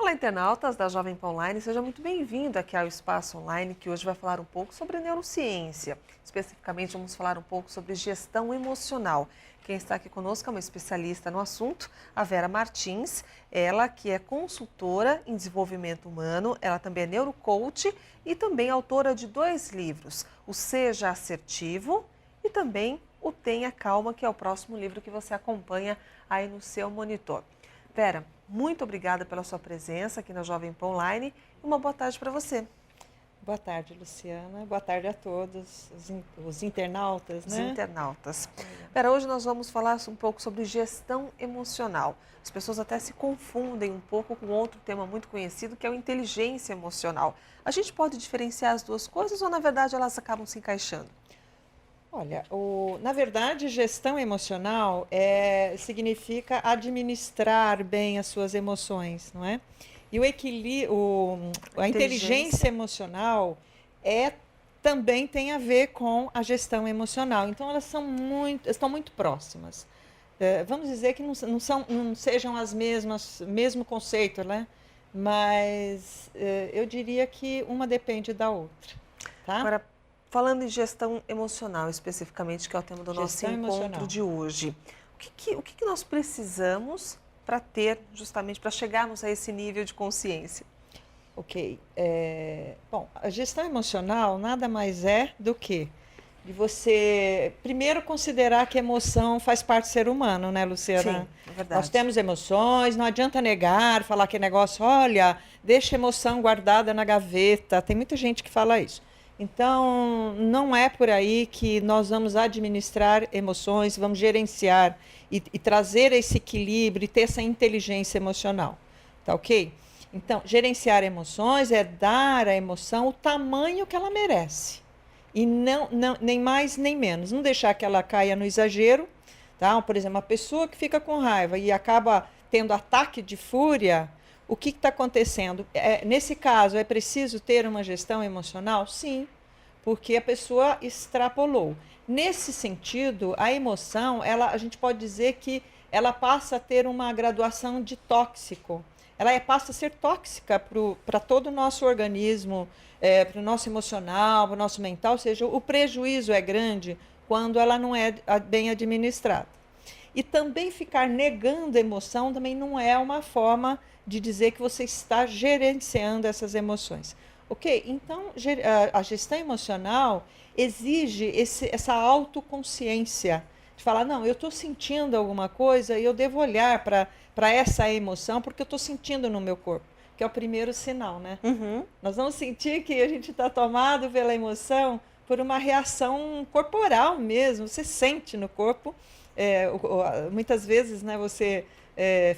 Olá, internautas da Jovem Pan Online, seja muito bem-vindo aqui ao Espaço Online, que hoje vai falar um pouco sobre neurociência. Especificamente, vamos falar um pouco sobre gestão emocional. Quem está aqui conosco é uma especialista no assunto, a Vera Martins. Ela que é consultora em desenvolvimento humano, ela também é neurocoach e também autora de 2 livros, o Seja Assertivo e também o Tenha Calma, que é o próximo livro que você acompanha aí no seu monitor. Vera, muito obrigada pela sua presença aqui na Jovem Pan Online e uma boa tarde para você. Boa tarde, Luciana. Boa tarde a todos os internautas, Os né? internautas. Vera, hoje nós vamos falar um pouco sobre gestão emocional. As pessoas até se confundem um pouco com outro tema muito conhecido, que é o inteligência emocional. A gente pode diferenciar as duas coisas ou, na verdade, elas acabam se encaixando? Olha, na verdade, gestão emocional significa administrar bem as suas emoções, não é? E a inteligência emocional também tem a ver com a gestão emocional. Então, elas estão muito próximas. Vamos dizer que não sejam as mesmas, mesmo conceito, né? Mas eu diria que uma depende da outra, tá? Agora, falando em gestão emocional especificamente, que é o tema do nosso encontro de hoje, o que nós precisamos para ter, justamente, para chegarmos a esse nível de consciência? Ok. Bom, a gestão emocional nada mais é do que de você, primeiro, considerar que emoção faz parte do ser humano, né, Luciana? Sim, é verdade. Nós temos emoções, não adianta negar, falar que negócio, olha, deixa a emoção guardada na gaveta. Tem muita gente que fala isso. Então, não é por aí que nós vamos administrar emoções, vamos gerenciar e trazer esse equilíbrio e ter essa inteligência emocional. Tá ok? Então, gerenciar emoções é dar à emoção o tamanho que ela merece. E nem mais nem menos. Não deixar que ela caia no exagero. Tá? Por exemplo, uma pessoa que fica com raiva e acaba tendo ataque de fúria, o que está acontecendo? Nesse caso, é preciso ter uma gestão emocional? Sim, porque a pessoa extrapolou. Nesse sentido, a emoção, a gente pode dizer que ela passa a ter uma graduação de tóxico. Ela passa a ser tóxica para todo o nosso organismo, para o nosso emocional, para o nosso mental, ou seja, o prejuízo é grande quando ela não é bem administrada. E também ficar negando a emoção também não é uma forma de dizer que você está gerenciando essas emoções. Ok? Então, a gestão emocional exige essa autoconsciência, de falar, não, eu estou sentindo alguma coisa e eu devo olhar para essa emoção porque eu estou sentindo no meu corpo, que é o primeiro sinal, né? Uhum. Nós vamos sentir que a gente está tomado pela emoção por uma reação corporal mesmo, você sente no corpo. Muitas vezes, né, você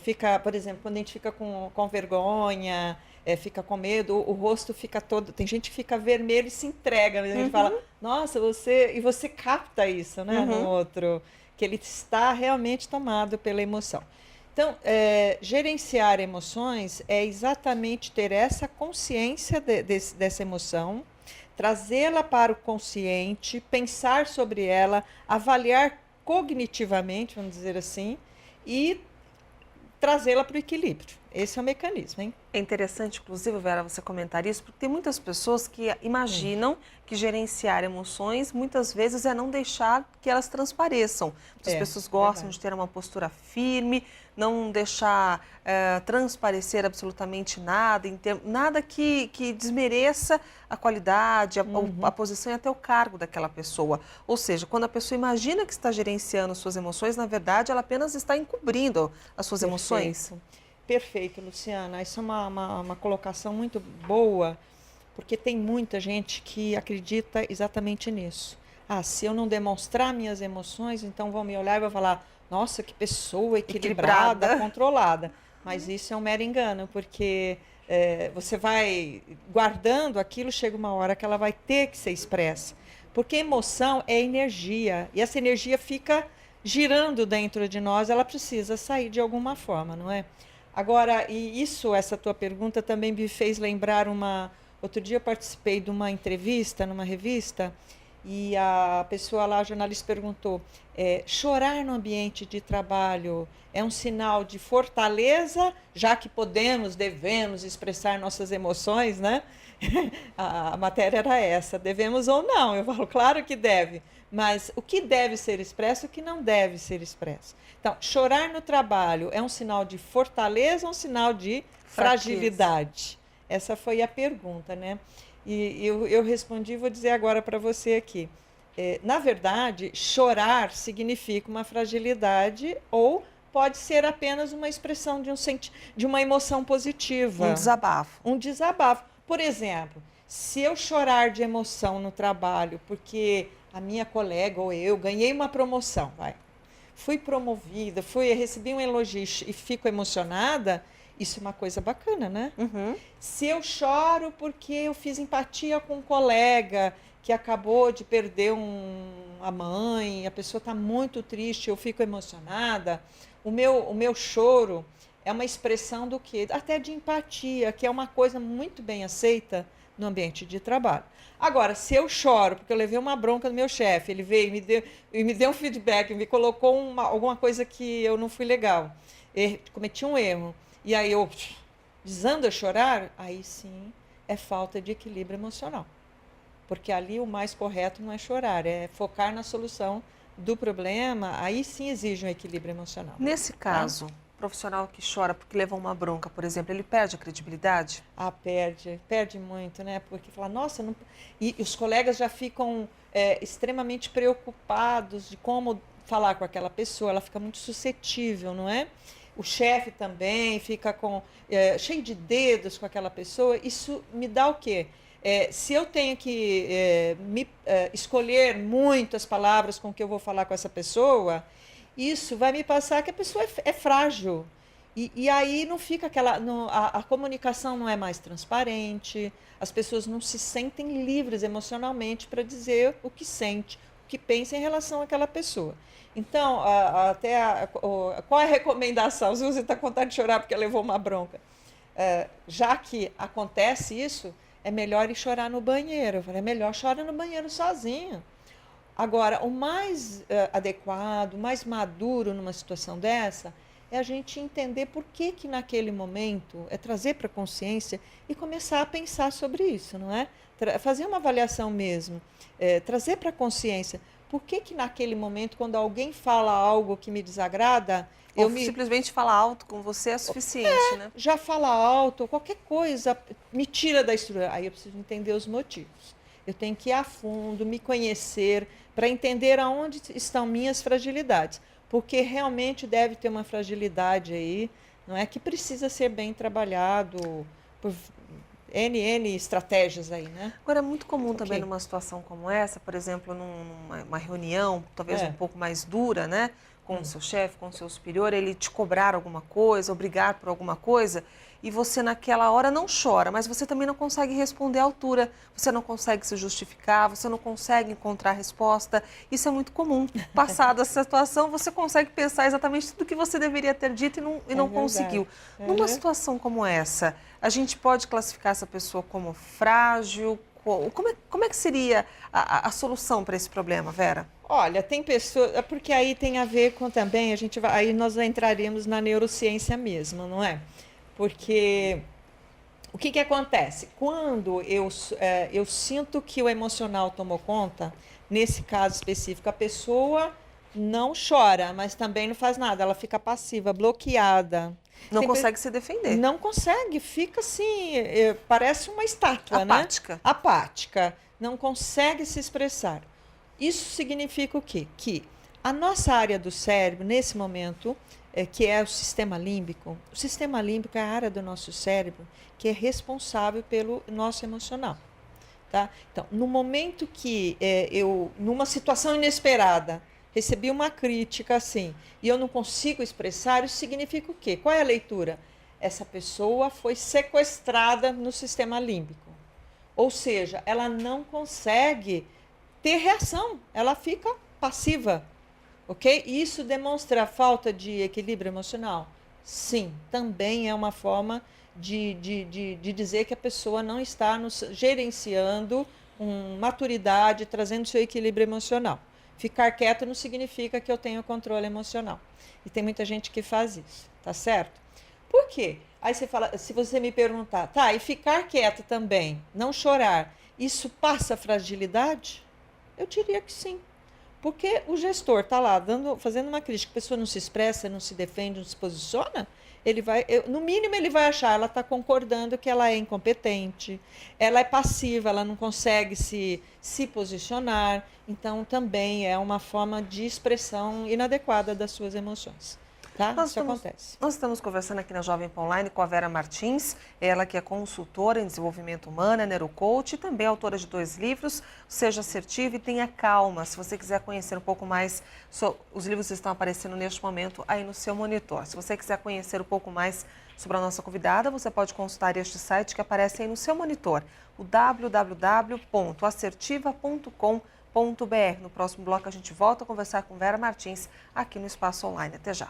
fica, por exemplo, quando a gente fica com vergonha, fica com medo, o rosto fica todo. Tem gente que fica vermelho e se entrega. A gente fala, nossa, e você capta isso, né, no outro, que ele está realmente tomado pela emoção. Então, gerenciar emoções é exatamente ter essa consciência dessa emoção, trazê-la para o consciente, pensar sobre ela, avaliar cognitivamente, vamos dizer assim, e trazê-la para o equilíbrio. Esse é o mecanismo, hein? É interessante, inclusive, Vera, você comentar isso, porque tem muitas pessoas que imaginam que gerenciar emoções, muitas vezes, é não deixar que elas transpareçam. Muitas pessoas gostam de ter uma postura firme, não deixar transparecer absolutamente nada, nada que desmereça a qualidade, a posição e até o cargo daquela pessoa. Ou seja, quando a pessoa imagina que está gerenciando suas emoções, na verdade, ela apenas está encobrindo as suas emoções. Perfeito, Luciana. Isso é uma colocação muito boa, porque tem muita gente que acredita exatamente nisso. Se eu não demonstrar minhas emoções, então vão me olhar e vão falar, nossa, que pessoa equilibrada, controlada. Mas isso é um mero engano, porque você vai guardando aquilo, chega uma hora que ela vai ter que ser expressa. Porque emoção é energia, e essa energia fica girando dentro de nós, ela precisa sair de alguma forma, não é? Agora, essa tua pergunta também me fez lembrar outro dia eu participei de uma entrevista numa revista e a pessoa lá, a jornalista, perguntou, chorar no ambiente de trabalho é um sinal de fortaleza, já que podemos, devemos expressar nossas emoções, né? A matéria era essa, devemos ou não? Eu falo, claro que deve, mas o que deve ser expresso e o que não deve ser expresso. Então, chorar no trabalho é um sinal de fortaleza ou um sinal de fragilidade? Essa foi a pergunta, né? E eu respondi, vou dizer agora para você aqui. Na verdade, chorar significa uma fragilidade ou pode ser apenas uma expressão de uma emoção positiva. Um desabafo. Um desabafo. Por exemplo, se eu chorar de emoção no trabalho porque a minha colega ou eu ganhei uma promoção, fui promovida, recebi um elogio e fico emocionada, isso é uma coisa bacana, né? Uhum. Se eu choro porque eu fiz empatia com um colega que acabou de perder a mãe, a pessoa está muito triste, eu fico emocionada, o meu choro é uma expressão do quê? Até de empatia, que é uma coisa muito bem aceita no ambiente de trabalho. Agora, se eu choro porque eu levei uma bronca do meu chefe, ele veio e me deu um feedback, me colocou alguma coisa que eu não fui legal, cometi um erro, e aí eu desando a chorar, aí sim é falta de equilíbrio emocional. Porque ali o mais correto não é chorar, é focar na solução do problema, aí sim exige um equilíbrio emocional. Nesse caso, profissional que chora porque levou uma bronca, por exemplo, ele perde a credibilidade? Perde muito, né? Porque fala, nossa, não... e os colegas já ficam extremamente preocupados de como falar com aquela pessoa, ela fica muito suscetível, não é? O chefe também fica cheio de dedos com aquela pessoa. Isso me dá o quê? Se eu tenho que escolher muito as palavras com que eu vou falar com essa pessoa, isso vai me passar que a pessoa é frágil. E aí não fica a comunicação não é mais transparente, as pessoas não se sentem livres emocionalmente para dizer o que sente, o que pensa em relação àquela pessoa. Então, qual é a recomendação? Suzy está com vontade de chorar porque levou uma bronca. Já que acontece isso, é melhor ir chorar no banheiro. Eu falei, é melhor chorar no banheiro sozinho. Agora, o mais adequado, o mais maduro numa situação dessa, é a gente entender por que naquele momento, trazer para a consciência e começar a pensar sobre isso, não é? Fazer uma avaliação mesmo, trazer para a consciência. Por que naquele momento, quando alguém fala algo que me desagrada, simplesmente falar alto com você é suficiente, né? Já fala alto, qualquer coisa me tira da estrutura. Aí eu preciso entender os motivos. Eu tenho que ir a fundo, me conhecer, para entender aonde estão minhas fragilidades. Porque realmente deve ter uma fragilidade aí, não é? Que precisa ser bem trabalhado por N estratégias aí, né? Agora, é muito comum também numa situação como essa, por exemplo, numa reunião, talvez um pouco mais dura, né? Com o seu chefe, com o seu superior, ele te cobrar alguma coisa, obrigar por alguma coisa, e você naquela hora não chora, mas você também não consegue responder à altura, você não consegue se justificar, você não consegue encontrar resposta. Isso é muito comum. Passada essa situação, você consegue pensar exatamente tudo que você deveria ter dito e não conseguiu. Numa situação como essa, a gente pode classificar essa pessoa como frágil? Como é que seria a solução para esse problema, Vera? Olha, tem pessoas, porque aí tem a ver com também, aí nós entraremos na neurociência mesmo, não é? Porque o que acontece? Quando eu sinto que o emocional tomou conta, nesse caso específico, a pessoa não chora, mas também não faz nada, ela fica passiva, bloqueada. Não consegue se defender. Não consegue, fica assim, parece uma estátua, apática, né? Apática, não consegue se expressar. Isso significa o quê? Que a nossa área do cérebro, nesse momento, que é o sistema límbico é a área do nosso cérebro que é responsável pelo nosso emocional. Tá? Então, no momento que numa situação inesperada, recebi uma crítica assim, e eu não consigo expressar, isso significa o quê? Qual é a leitura? Essa pessoa foi sequestrada no sistema límbico. Ou seja, ela não consegue ter reação, ela fica passiva. Ok? Isso demonstra falta de equilíbrio emocional? Sim, também é uma forma de dizer que a pessoa não está gerenciando com maturidade, trazendo seu equilíbrio emocional. Ficar quieto não significa que eu tenho controle emocional. E tem muita gente que faz isso, tá certo? Por quê? Aí você fala, se você me perguntar, tá, e ficar quieto também, não chorar, isso passa fragilidade? Eu diria que sim. Porque o gestor está lá fazendo uma crítica, a pessoa não se expressa, não se defende, não se posiciona, ele vai, no mínimo ele vai achar, ela está concordando que ela é incompetente, ela é passiva, ela não consegue se posicionar, então também é uma forma de expressão inadequada das suas emoções. Tá? Isso acontece. Nós estamos conversando aqui na Jovem Pan Online com a Vera Martins, ela que é consultora em desenvolvimento humano, é neurocoach e também autora de 2 livros, Seja Assertivo e Tenha Calma. Se você quiser conhecer um pouco mais, os livros estão aparecendo neste momento aí no seu monitor. Se você quiser conhecer um pouco mais sobre a nossa convidada, você pode consultar este site que aparece aí no seu monitor, o www.assertiva.com.br. No próximo bloco a gente volta a conversar com Vera Martins aqui no Espaço Online. Até já.